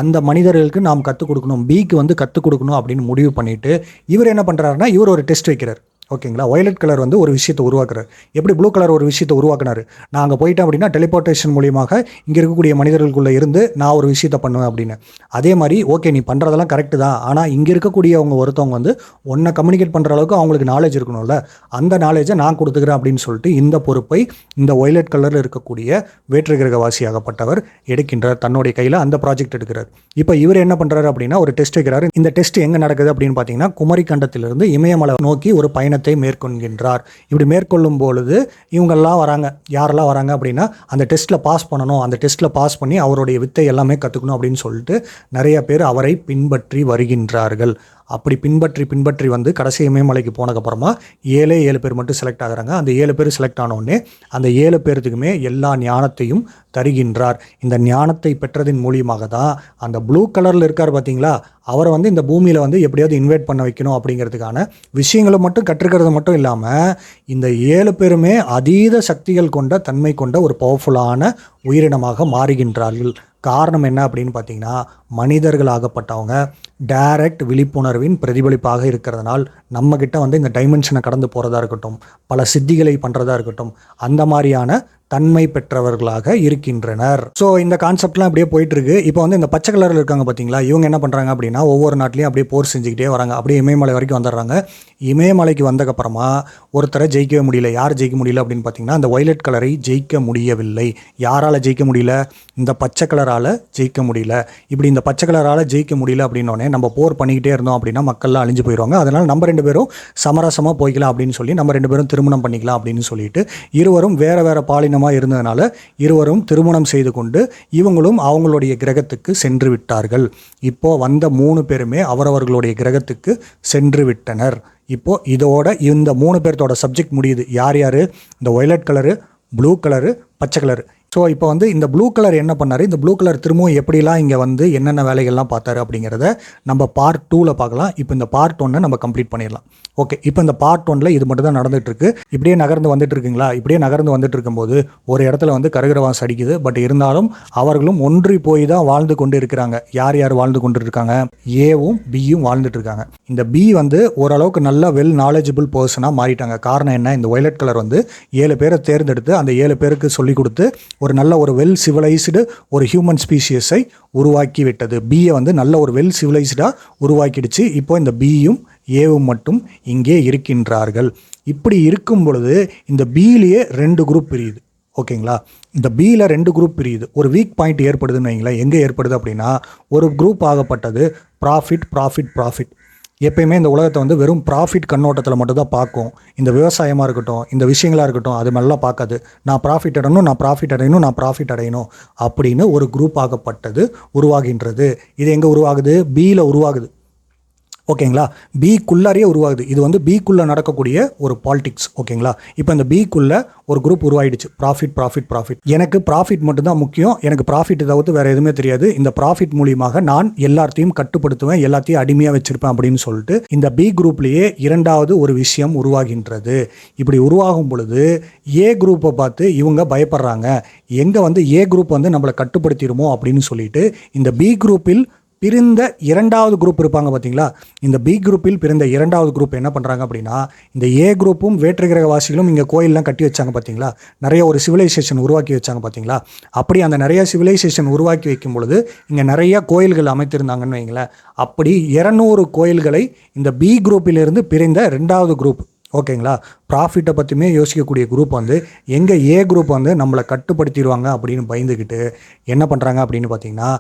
அந்த மனிதர்களுக்கு நாம் கற்றுக் கொடுக்கணும், பிக்கு வந்து கற்றுக் கொடுக்கணும் அப்படின்னு முடிவு பண்ணிட்டு இவர் என்ன பண்ணுறாருன்னா, இவர் ஒரு டெஸ்ட் வைக்கிறார். ஓகேங்களா. வயலட் கலர் வந்து ஒரு விஷயத்தை உருவாக்குறாரு. எப்படி ப்ளூ கலர் ஒரு விஷயத்தை உருவாக்குனாரு, நான் அங்கே போயிட்டேன் அப்படின்னா டெலிபோர்ட்டேஷன் மூலியமாக இங்கே இருக்கக்கூடிய மனிதர்களுக்குள்ளே இருந்து நான் ஒரு விஷயத்தை பண்ணுவேன் அப்படின்னு. அதே மாதிரி ஓகே நீ பண்ணுறதெல்லாம் கரெக்டு தான், ஆனால் இங்கே இருக்கக்கூடியவங்க ஒருத்தவங்க வந்து ஒன்றை கம்யூனிகேட் பண்ணுற அளவுக்கு அவங்களுக்கு நாலேஜ் இருக்கணும்ல, அந்த நாலேஜை நான் கொடுத்துக்கிறேன் அப்படின்னு சொல்லிட்டு இந்த பொறுப்பை இந்த வயலட் கலரில் இருக்கக்கூடிய வேற்று கிரகவாசியாகப்பட்டவர் எடுக்கின்றார். தன்னுடைய கையில் அந்த ப்ராஜெக்ட் எடுக்கிறார். இப்போ இவர் என்ன பண்ணுறாரு அப்படின்னா ஒரு டெஸ்ட் வைக்கிறாரு. இந்த டெஸ்ட் எங்கே நடக்குது அப்படின்னு பார்த்தீங்கன்னா, குமரி கண்டத்திலிருந்து இமயமலை நோக்கி ஒரு பயணத்தை மேற்கொள்கின்றார். இப்படி மேற்கொள்ளும் பொழுது இவங்கெல்லாம் வராங்க. யாரெல்லாம் வராங்க அப்படின்னா, அந்த டெஸ்ட்டில் பாஸ் பண்ணணும், அந்த டெஸ்ட்டில் பாஸ் பண்ணி அவருடைய வித்தை எல்லாமே கற்றுக்கணும் அப்படின்னு சொல்லிட்டு நிறைய பேர் அவரை பின்பற்றி வருகின்றார்கள். அப்படி பின்பற்றி வந்து கடைசி இமயமலைக்கு போனதுக்கப்புறமா 7 பேர் மட்டும் செலக்ட் ஆகுறாங்க. அந்த 7 பேர் செலக்ட் ஆனோடனே அந்த 7 பேர்த்துக்குமே எல்லா ஞானத்தையும் தருகின்றார். இந்த ஞானத்தை பெற்றதின் மூலியமாக தான் அந்த ப்ளூ கலரில் இருக்கார் பார்த்தீங்களா, அவரை வந்து இந்த பூமியில் வந்து எப்படியாவது இன்வைட் பண்ண வைக்கணும் அப்படிங்கிறதுக்கான விஷயங்களை மட்டும் கற்றுக்கிறது மட்டும் இல்லாமல் இந்த 7 பேருமே அதீத சக்திகள் கொண்ட தன்மை கொண்ட ஒரு பவர்ஃபுல்லான உயிரினமாக மாறுகின்றார்கள். காரணம் என்ன அப்படின்னு பார்த்தீங்கன்னா, மனிதர்களாகப்பட்டவங்க டைரக்ட் விழிப்புணர்வின் பிரதிபலிப்பாக இருக்கிறதுனால் நம்மக்கிட்ட வந்து இந்த டைமென்ஷனை கடந்து போகிறதா இருக்கட்டும், பல சித்திகளை பண்ணுறதா இருக்கட்டும், அந்த மாதிரியான தன்மை பெற்றவர்களாக இருக்கின்றனர். ஸோ இந்த கான்செப்ட்லாம் அப்படியே போயிட்டு இருக்கு. இப்போ வந்து இந்த பச்சை கலரில் இருக்காங்க பார்த்தீங்களா, இவங்க என்ன பண்ணுறாங்க அப்படின்னா ஒவ்வொரு நாட்டிலையும் அப்படியே போர் செஞ்சுக்கிட்டே வராங்க. அப்படியே இமயமலை வரைக்கும் வந்துடுறாங்க. இமயமலைக்கு வந்தக்கப்புறமா ஒருத்தரை ஜெயிக்கவே முடியல. யார் ஜெயிக்க முடியல அப்படின்னு பார்த்தீங்கன்னா, அந்த வயலட் கலரை ஜெயிக்க முடியவில்லை. யாரால் ஜெயிக்க முடியல? இந்த பச்சை கலரால் ஜெயிக்க முடியல. இப்படி இந்த பச்சை கலரால் ஜெயிக்க முடியல அப்படின்னோடனே நம்ம போர் பண்ணிக்கிட்டே இருந்தோம் அப்படின்னா மக்கள்லாம் அழிஞ்சு போயிடுவாங்க. அதனால் நம்ம 2 பேரும் சமரசமாக போய்க்கலாம் அப்படின்னு சொல்லி நம்ம 2 பேரும் திருமணம் பண்ணிக்கலாம் அப்படின்னு சொல்லிட்டு இருவரும் வேறு வேறு பாலினமாக இருந்ததுனால இருவரும் திருமணம் செய்து கொண்டு இவங்களும் அவங்களுடைய கிரகத்துக்கு சென்று விட்டார்கள். இப்போ வந்த 3 பேருமே அவரவர்களுடைய கிரகத்துக்கு சென்று விட்டனர். இப்போ இதோட இந்த 3 பேர்த்தோட சப்ஜெக்ட் முடியுது. யார் யார்? இந்த வயலட் கலரு, ப்ளூ கலரு, பச்சை கலரு. ஸோ இப்போ வந்து இந்த ப்ளூ கலர் என்ன பண்ணார், இந்த ப்ளூ கலர் திரும்பவும் எப்படிலாம் இங்கே வந்து என்னென்ன வேலைகள்லாம் பார்த்தாரு அப்படிங்கிறத நம்ம பார்ட் 2ல் பார்க்கலாம். இப்போ இந்த பார்ட் 1 நம்ம கம்ப்ளீட் பண்ணிடலாம். ஓகே, இப்போ இந்த பார்ட் 1ல் இது மட்டும் தான் நடந்துகிட்ருக்கு. இப்படியே நகர்ந்து வந்துட்டு இருக்குங்களா. இப்படியே நகர்ந்து வந்துட்டு இருக்கும்போது ஒரு இடத்துல வந்து கருகிரவாஸ் அடிக்குது. பட் இருந்தாலும் அவர்களும் ஒன்றி போய் தான் வாழ்ந்து கொண்டு இருக்கிறாங்க. யார் யார் வாழ்ந்து கொண்டு இருக்காங்க? ஏவும் பியும் வாழ்ந்துட்டு இருக்காங்க. இந்த பி வந்து ஓரளவுக்கு நல்ல வெல் நாலேஜபிள் பர்சனாக மாறிட்டாங்க. காரணம் என்ன? இந்த வயலட் கலர் வந்து 7 பேரை தேர்ந்தெடுத்து அந்த 7 பேருக்கு சொல்லிக் கொடுத்து ஒரு நல்ல ஒரு வெல் சிவிலைஸ்டு ஒரு ஹியூமன் ஸ்பீஷியஸை உருவாக்கி விட்டது. பியை வந்து நல்ல ஒரு வெல் சிவிலைஸ்டாக உருவாக்கிடுச்சு. இப்போ இந்த பியும் ஏவும் மட்டும் இங்கே இருக்கின்றார்கள். இப்படி இருக்கும் பொழுது இந்த பியிலேயே 2 குரூப் பிரியுது. ஓகேங்களா. இந்த பியில் 2 குரூப் பிரியுது. ஒரு வீக் பாயிண்ட் ஏற்படுதுன்னு வைங்களேன். எங்கே ஏற்படுது அப்படின்னா, ஒரு குரூப் ஆகப்பட்டது ப்ராஃபிட். எப்பயுமே இந்த உலகத்தை வந்து வெறும் ப்ராஃபிட் கண்ணோட்டத்தில் மட்டும் தான் பார்க்கும். இந்த விவசாயமாக இருக்கட்டும், இந்த விஷயங்களாக இருக்கட்டும், அது மாதிரிலாம் பார்க்காது. நான் ப்ராஃபிட் அடையணும் அப்படின்னு ஒரு குரூப் ஆகப்பட்டது உருவாகின்றது. இது எங்கே உருவாகுது? பியில் உருவாகுது. ஓகேங்களா? பிக்குள்ளாரியே உருவாகுது. இது வந்து பிக்குள்ளே நடக்கக்கூடிய ஒரு பாலிடிக்ஸ். ஓகேங்களா? இப்போ இந்த பிக்குள்ளே ஒரு குரூப் உருவாயிடுச்சு. ப்ராஃபிட். எனக்கு ப்ராஃபிட் மட்டும்தான் முக்கியம். எனக்கு ப்ராஃபிட் தவிர்த்து வேறு எதுவுமே தெரியாது. இந்த ப்ராஃபிட் மூலியமாக நான் எல்லாத்தையும் கட்டுப்படுத்துவேன், எல்லாத்தையும் அடிமையாக வச்சுருப்பேன் அப்படின்னு சொல்லிட்டு இந்த பி குரூப்லேயே இரண்டாவது ஒரு விஷயம் உருவாகின்றது. இப்படி உருவாகும் பொழுது ஏ குரூப்பை பார்த்து இவங்க பயப்படுறாங்க. எங்கே வந்து ஏ குரூப் வந்து நம்மளை கட்டுப்படுத்திடுமோ அப்படின்னு சொல்லிட்டு இந்த பி குரூப்பில் பிரிந்த இரண்டாவது குரூப் இருப்பாங்க பார்த்தீங்களா? இந்த பி குரூப்பில் பிரிந்த இரண்டாவது குரூப் என்ன பண்ணுறாங்க அப்படின்னா, இந்த ஏ குரூப்பும் வேற்று கிரகவாசிகளும் இங்கே கோயிலெலாம் கட்டி வச்சாங்க பார்த்தீங்களா? நிறைய ஒரு சிவிலைசேஷன் உருவாக்கி வச்சாங்க பார்த்தீங்களா? அப்படி அந்த நிறைய சிவிலைசேஷன் உருவாக்கி வைக்கும் பொழுது இங்கே நிறைய கோயில்கள் அமைத்திருந்தாங்கன்னு வைங்களேன். அப்படி 200 கோயில்களை இந்த பி குரூப்பிலிருந்து பிரிந்த ரெண்டாவது குரூப், ஓகேங்களா, ப்ராஃபிட்டை பற்றியுமே யோசிக்கக்கூடிய குரூப் வந்து எங்கே ஏ குரூப் வந்து நம்மளை கட்டுப்படுத்திடுவாங்க அப்படின்னு பயந்துக்கிட்டு என்ன பண்ணுறாங்க அப்படின்னு பார்த்தீங்கன்னா,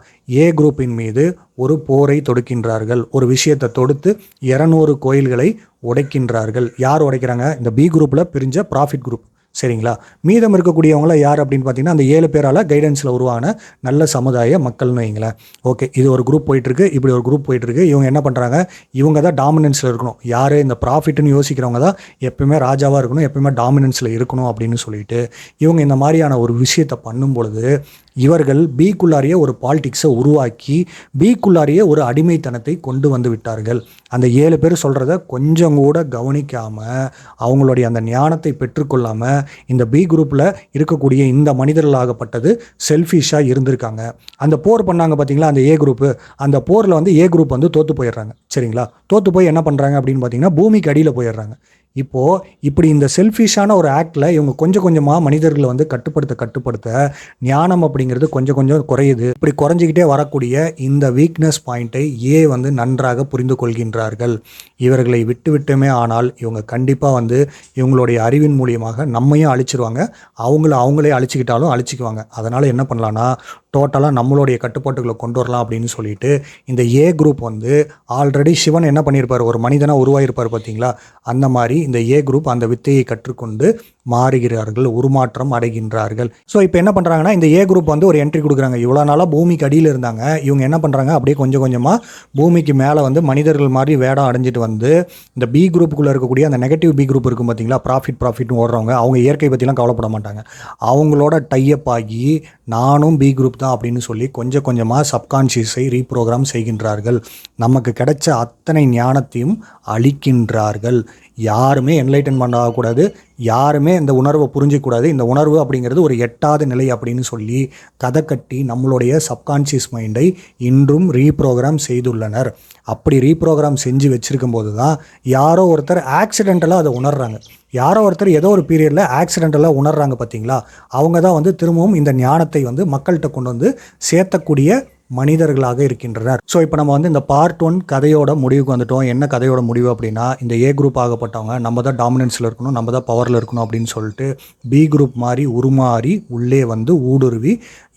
ஏ குரூப்பின் மீது ஒரு போரை தொடுக்கின்றார்கள். ஒரு விஷயத்தை தொடுத்து 200 கோயில்களை உடைக்கின்றார்கள். யார் உடைக்கிறாங்க? இந்த பி குரூப்பில் பிரிஞ்ச ப்ராஃபிட் குரூப். சரிங்களா? மீதம் இருக்கக்கூடியவங்கள யார் அப்படின்னு பார்த்தீங்கன்னா, அந்த 7 பேரால் கைடன்ஸில் உருவான நல்ல சமுதாய மக்கள்னு வைங்களேன். ஓகே, இது ஒரு குரூப் போயிட்டுருக்கு, இப்படி ஒரு குரூப் போயிட்டுருக்கு. இவங்க என்ன பண்ணுறாங்க? இவங்க தான் டாமினன்ஸில் இருக்கணும். யார்? இந்த ப்ராஃபிட்னு யோசிக்கிறவங்க தான் எப்பயுமே ராஜாவாக இருக்கணும், எப்பயுமே டாமினன்ஸில் இருக்கணும் அப்படின்னு சொல்லிட்டு இவங்க இந்த மாதிரியான ஒரு விஷயத்தை பண்ணும் பொழுது இவர்கள் பிக்குள்ளாரியே ஒரு பாலிடிக்ஸை உருவாக்கி பிக்குள்ளாரியே ஒரு அடிமைத்தனத்தை கொண்டு வந்து விட்டார்கள். அந்த 7 பேர் சொல்கிறத கொஞ்சம் கூட கவனிக்காமல் அவங்களுடைய அந்த ஞானத்தை பெற்றுக்கொள்ளாமல் இந்த பி குரூப்பில் இருக்கக்கூடிய இந்த மனிதர்களாகப்பட்டது செல்ஃபிஷாக இருந்திருக்காங்க. அந்த போர் பண்ணாங்க பார்த்தீங்களா, அந்த ஏ குரூப்பு, அந்த போரில் வந்து ஏ குரூப் வந்து தோற்று போயிடுறாங்க. சரிங்களா? தோற்று போய் என்ன பண்ணுறாங்க அப்படின்னு பார்த்தீங்கன்னா, பூமிக்கு அடியில் போயிடுறாங்க. இப்போது இப்படி இந்த செல்ஃபிஷான ஒரு ஆக்டில் இவங்க கொஞ்சம் கொஞ்சமாக மனிதர்களை வந்து கட்டுப்படுத்த ஞானம் அப்படிங்கிறது கொஞ்சம் கொஞ்சம் குறையுது. இப்படி குறைஞ்சிக்கிட்டே வரக்கூடிய இந்த வீக்னஸ் பாயிண்ட்டை ஏ வந்து நன்றாக புரிந்து கொள்கின்றார்கள். இவர்களை விட்டுமே ஆனால் இவங்க கண்டிப்பாக வந்து இவங்களுடைய அறிவின் மூலியமாக நம்மையும் அழிச்சிருவாங்க, அவங்களே அழிச்சிக்கிட்டாலும் அழிச்சிக்குவாங்க. அதனால் என்ன பண்ணலான்னா, டோட்டலாக நம்மளுடைய கட்டுப்பாட்டுகளை கொண்டு வரலாம் அப்படின்னு சொல்லிட்டு இந்த ஏ குரூப் வந்து ஆல்ரெடி சிவன் என்ன பண்ணியிருப்பார்? ஒரு மனிதனாக உருவாகிருப்பார் பார்த்தீங்களா? அந்த மாதிரி இந்த ஏ குரூப் அந்த வித்தையை கற்றுக்கொண்டு மாறுகிறார்கள், உருமாற்றம் அடைகின்றார்கள். ஸோ இப்போ என்ன பண்ணுறாங்கன்னா, இந்த ஏ குரூப் வந்து ஒரு என்ட்ரி கொடுக்குறாங்க. இவ்வளோ நாளாக பூமிக்கு அடியில் இருந்தாங்க. இவங்க என்ன பண்ணுறாங்க? அப்படியே கொஞ்சம் கொஞ்சமாக பூமிக்கு மேலே வந்து மனிதர்கள் மாதிரி வேடம் அடைஞ்சிட்டு வந்து இந்த பி குரூப்புக்குள்ளே இருக்கக்கூடிய அந்த நெகட்டிவ் பி குரூப் இருக்கும் பார்த்தீங்களா, ப்ராஃபிட்னு ஓடுறவங்க, அவங்க இயற்கை பற்றிலாம் கவலைப்பட மாட்டாங்க. அவங்களோட டைப் ஆகி நானும் பி குரூப் தான் அப்படின்னு சொல்லி கொஞ்சம் கொஞ்சமாக சப்கான்ஷியஸை ரீப்ரோக்ராம் செய்கின்றார்கள். நமக்கு கிடைச்ச அத்தனை ஞானத்தையும் அளிக்கின்றார்கள். யாருமே என்லைட்டன்மெண்ட் ஆகக்கூடாது, யாருமே இந்த உணர்வை புரிஞ்சிக்கூடாது. இந்த உணர்வு அப்படிங்கிறது ஒரு எட்டாவது நிலை அப்படின்னு சொல்லி கதை கட்டி நம்மளுடைய சப்கான்ஷியஸ் மைண்டை இன்றும் ரீப்ரோக்ராம் செய்துள்ளனர். அப்படி ரீப்ரோக்ராம் செஞ்சு வச்சுருக்கும் போது தான் யாரோ ஒருத்தர் ஆக்சிடென்டலாக அதை உணர்றாங்க. யாரோ ஒருத்தர் ஏதோ ஒரு பீரியடில் ஆக்சிடென்டலாக உணர்றாங்க பார்த்தீங்களா, அவங்க தான் வந்து திரும்பவும் இந்த ஞானத்தை வந்து மக்கள்கிட்ட கொண்டு வந்து சேர்த்தக்கூடிய மனிதர்களாக இருக்கின்றனர். ஸோ இப்போ நம்ம வந்து இந்த பார்ட் 1 கதையோட முடிவுக்கு வந்துட்டோம். என்ன கதையோட முடிவு அப்படின்னா, இந்த ஏ குரூப் ஆகப்பட்டவங்க நம்ம தான் டாமினன்ஸில் இருக்கணும், நம்ம தான் பவரில் இருக்கணும் அப்படின்னு சொல்லிட்டு பி குரூப் மாதிரி உருமாறி உள்ளே வந்து ஊடுருவி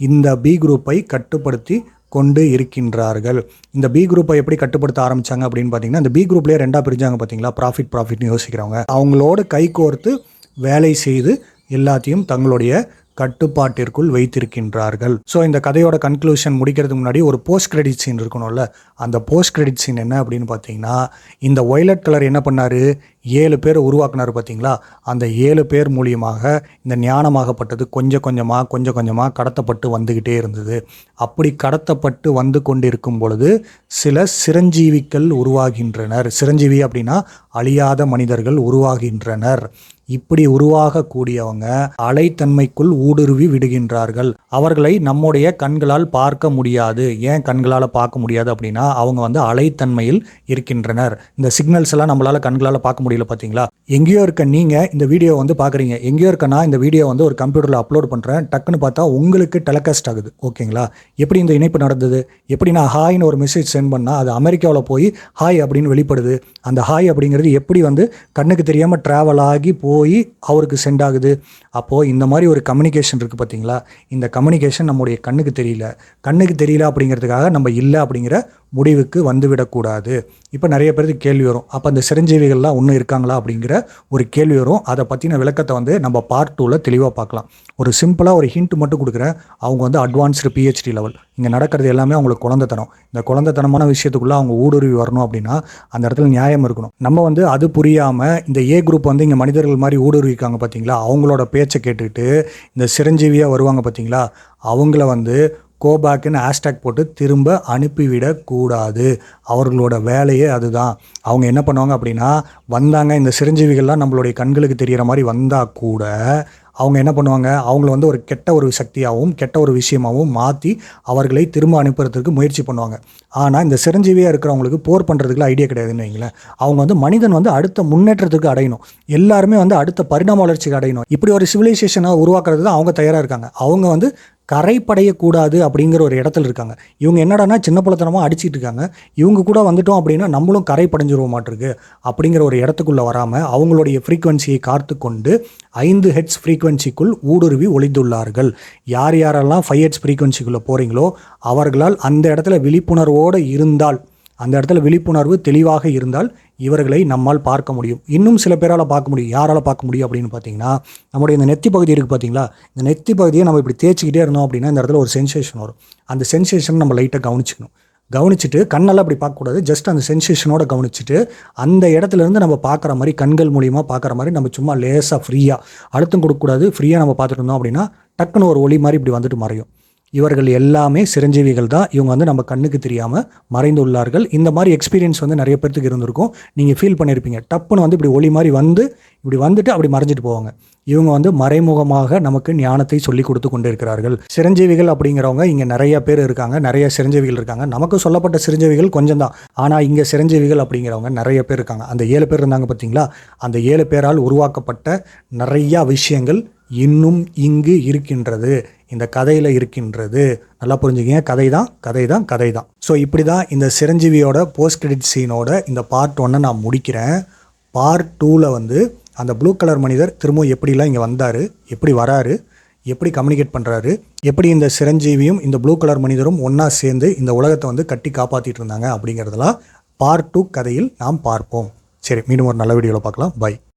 இந்த பி குரூப்பை கட்டுப்படுத்தி கொண்டு இருக்கின்றார்கள். இந்த பி குரூப்பை எப்படி கட்டுப்படுத்த ஆரம்பித்தாங்க அப்படின்னு பார்த்தீங்கன்னா, இந்த பி குரூப்லேயே 2ஆக பிரிஞ்சாங்க பார்த்தீங்களா, ப்ராஃபிட்னு யோசிக்கிறவங்க, அவங்களோட கை கோர்த்து வேலை செய்து எல்லாத்தையும் தங்களுடைய கட்டுப்பாட்டிற்குள் வைத்திருக்கின்றார்கள். ஸோ இந்த கதையோட கன்க்ளூஷன் முடிக்கிறதுக்கு முன்னாடி ஒரு போஸ்ட் கிரெடிட் சீன் இருக்கணும்ல, அந்த போஸ்ட் கிரெடிட் சீன் என்ன அப்படின்னு பார்த்தீங்கன்னா, இந்த ஒய்லட் கலர் என்ன பண்ணார்? 7 பேர் உருவாக்குனார் பார்த்தீங்களா, அந்த 7 பேர் மூலியமாக இந்த ஞானமாகப்பட்டது கொஞ்சம் கொஞ்சமாக கடத்தப்பட்டு வந்துக்கிட்டே இருந்தது. அப்படி கடத்தப்பட்டு வந்து கொண்டிருக்கும் பொழுது சில சிரஞ்சீவிகள் உருவாகின்றனர். சிரஞ்சீவி அப்படின்னா அழியாத மனிதர்கள் உருவாகின்றனர். இப்படி உருவாகக்கூடியவங்க அலைத்தன்மைக்குள் ஊடுருவி விடுகின்றார்கள். அவர்களை நம்முடைய கண்களால் பார்க்க முடியாது. ஏன் கண்களால் பார்க்க முடியாது அப்படின்னா, அவங்க வந்து அலைத்தன்மையில் இருக்கின்றனர். இந்த சிக்னல்ஸ் எல்லாம் நம்மளால் கண்களால் பார்க்க முடியும் முடியல பார்த்தீங்களா? எங்கேயோ இருக்க நீங்கள் இந்த வீடியோ வந்து பார்க்குறீங்க, எங்கேயோ இருக்கனா இந்த வீடியோ வந்து ஒரு கம்ப்யூட்டரில் அப்லோட் பண்ணுறேன், டக்குன்னு பார்த்தா உங்களுக்கு டெலிகாஸ்ட் ஆகுது. ஓகேங்களா? எப்படி இந்த இணைப்பு நடந்தது? எப்படி நான் ஹாய்னு ஒரு மெசேஜ் சென்ட் பண்ணால் அது அமெரிக்காவில் போய் ஹாய் அப்படின்னு வெளிப்படுது? அந்த ஹாய் அப்படிங்கிறது எப்படி வந்து கண்ணுக்கு தெரியாமல் ட்ராவல் ஆகி போய் அவருக்கு சென்ட் ஆகுது? அப்போது இந்த மாதிரி ஒரு கம்யூனிகேஷன் இருக்குது பார்த்தீங்களா? இந்த கம்யூனிகேஷன் நம்முடைய கண்ணுக்கு தெரியல அப்படிங்கிறதுக்காக நம்ம இல்லை அப்படிங்கிற முடிவுக்கு வந்துவிடக்கூடாது. இப்போ நிறைய பேருக்கு கேள்வி வரும், அப்போ அந்த சிரஞ்சீவிகள்லாம் இன்னும் இருக்காங்களா அப்படிங்கிற ஒரு கேள்வி வரும். அதை பற்றின விளக்கத்தை வந்து நம்ம பார்ட் 2ல் தெளிவாக பார்க்கலாம். ஒரு சிம்பிளாக ஒரு ஹிண்ட் மட்டும் கொடுக்குறேன். அவங்க வந்து அட்வான்ஸ்டு PhD லெவல். இங்கே நடக்கிறது எல்லாமே அவங்களுக்கு குழந்தைத்தனம். இந்த குழந்தைத்தனமான விஷயத்துக்குள்ளே அவங்க ஊடுருவி வரணும் அப்படின்னா அந்த இடத்துல நியாயம் இருக்கணும். நம்ம வந்து அது புரியாமல் இந்த A குரூப் வந்து இங்கே மனிதர்கள் மாதிரி ஊடுருவிக்காங்க பார்த்தீங்களா, அவங்களோட பேச்சை கேட்டுக்கிட்டு இந்த சிரஞ்சீவியாக வருவாங்க பார்த்தீங்களா, அவங்கள வந்து கோபேக்குன்னு ஹேஷ்டேக் போட்டு திரும்ப அனுப்பிவிடக்கூடாது. அவர்களோட வேலையே அதுதான். அவங்க என்ன பண்ணுவாங்க அப்படின்னா, வந்தாங்க இந்த சிரஞ்சீவிகள்லாம் நம்மளுடைய கண்களுக்கு தெரிகிற மாதிரி வந்தால் கூட அவங்க என்ன பண்ணுவாங்க, அவங்கள வந்து ஒரு கெட்ட ஒரு சக்தியாகவும் கெட்ட ஒரு விஷயமாகவும் மாற்றி அவர்களை திரும்ப அனுப்புறதுக்கு முயற்சி பண்ணுவாங்க. ஆனால் இந்த சிரஞ்சீவியாக இருக்கிறவங்களுக்கு போர் பண்ணுறதுக்குலாம் ஐடியா கிடையாதுன்னு வைங்களேன். அவங்க வந்து மனிதன் வந்து அடுத்த முன்னேற்றத்துக்கு அடையணும், எல்லாருமே வந்து அடுத்த பரிணாம வளர்ச்சிக்கு அடையணும், இப்படி ஒரு சிவிலைசேஷனை உருவாக்குறது தான் அவங்க தயாராக இருக்காங்க. அவங்க வந்து கரைப்படையக்கூடாது அப்படிங்கிற ஒரு இடத்துல இருக்காங்க. இவங்க என்னடானா சின்ன பிள்ளைத்தனமாக அடிச்சிட்டு இருக்காங்க. இவங்க கூட வந்துட்டோம் அப்படின்னா நம்மளும் கரைப்படைஞ்சிருவோம் மாட்டிருக்கு அப்படிங்கிற ஒரு இடத்துக்குள்ளே வராமல் அவங்களுடைய ஃப்ரீக்குவன்சியை காத்து கொண்டு 5 ஹெட்ஸ் ஃப்ரீக்குவன்சிக்குள் ஊடுருவி ஒளிந்துள்ளார்கள். யார் யாரெல்லாம் 5 ஹெட்ஸ் ஃப்ரீக்குவன்சிக்குள்ளே போகிறீங்களோ அவர்களால் அந்த இடத்துல விழிப்புணர்வோடு இருந்தால், அந்த இடத்துல விழிப்புணர்வு தெளிவாக இருந்தால் இவர்களை நம்மால் பார்க்க முடியும். இன்னும் சில பேரால் பார்க்க முடியும். யாரால் பார்க்க முடியும் அப்படின்னு பார்த்தீங்கன்னா, நம்முடைய இந்த நெத்தி பகுதி இருக்குது பார்த்தீங்களா, இந்த நெத்தி பகுதியை நம்ம இப்படி தேய்ச்சிக்கிட்டே இருந்தோம் அப்படின்னா இந்த இடத்துல ஒரு சென்சேஷன் வரும். அந்த சென்சேஷன் நம்ம லைட்டாக கவனிச்சுட்டு கண்ணெல்லாம் அப்படி பார்க்கக்கூடாது, ஜஸ்ட் அந்த சென்சேஷனோட கவனிச்சுட்டு அந்த இடத்துலேருந்து நம்ம பார்க்குற மாதிரி கண்கள் மூலியமாக பார்க்குற மாதிரி நம்ம சும்மா லேசாக ஃப்ரீயாக அழுத்தம் கொடுக்கக்கூடாது. ஃப்ரீயாக நம்ம பார்த்துட்டு இருந்தோம் அப்படின்னா டக்குன்னு ஒரு ஒளி மாதிரி இப்படி வந்துட்டு மறையும். இவர்கள் எல்லாமே சிரஞ்சீவிகள் தான். இவங்க வந்து நம்ம கண்ணுக்கு தெரியாமல் மறைந்துள்ளார்கள். இந்த மாதிரி எக்ஸ்பீரியன்ஸ் வந்து நிறைய பேருக்கு இருந்திருக்கும். நீங்கள் ஃபீல் பண்ணியிருப்பீங்க. டப்புன்னு வந்து இப்படி ஒளி மாதிரி வந்து இப்படி வந்துட்டு அப்படி மறைஞ்சிட்டு போவாங்க. இவங்க வந்து மறைமுகமாக நமக்கு ஞானத்தை சொல்லி கொடுத்து கொண்டு இருக்கிறார்கள். சிரஞ்சீவிகள் அப்படிங்கிறவங்க இங்கே நிறைய பேர் இருக்காங்க, நிறைய சிரஞ்சீவிகள் இருக்காங்க. நமக்கு சொல்லப்பட்ட சிரஞ்சீவிகள் கொஞ்சம் தான். ஆனால் இங்கே சிரஞ்சீவிகள் அப்படிங்கிறவங்க நிறைய பேர் இருக்காங்க. அந்த 7 பேர் இருந்தாங்க பார்த்தீங்களா, அந்த 7 பேரால் உருவாக்கப்பட்ட நிறையா விஷயங்கள் இன்னும் இங்கு இருக்கின்றது, இந்த கதையில் இருக்கின்றது. நல்லா புரிஞ்சுக்கிங்க, கதை தான். ஸோ இப்படி தான் இந்த சிரஞ்சீவியோட போஸ்ட் கிரெடிட் சீனோட இந்த பார்ட் 1 நான் முடிக்கிறேன். பார்ட் 2ல் வந்து அந்த ப்ளூ கலர் மனிதர் திரும்பவும் எப்படிலாம் இங்கே வந்தார், எப்படி வராரு, எப்படி கம்யூனிகேட் பண்ணுறாரு, எப்படி இந்த சிரஞ்சீவியும் இந்த ப்ளூ கலர் மனிதரும் ஒன்றா சேர்ந்து இந்த உலகத்தை வந்து கட்டி காப்பாற்றிட்டு இருந்தாங்க அப்படிங்கிறதெல்லாம் பார்ட் 2 கதையில் நாம் பார்ப்போம். சரி, மீண்டும் ஒரு நல்ல வீடியோவில் பார்க்கலாம். பை.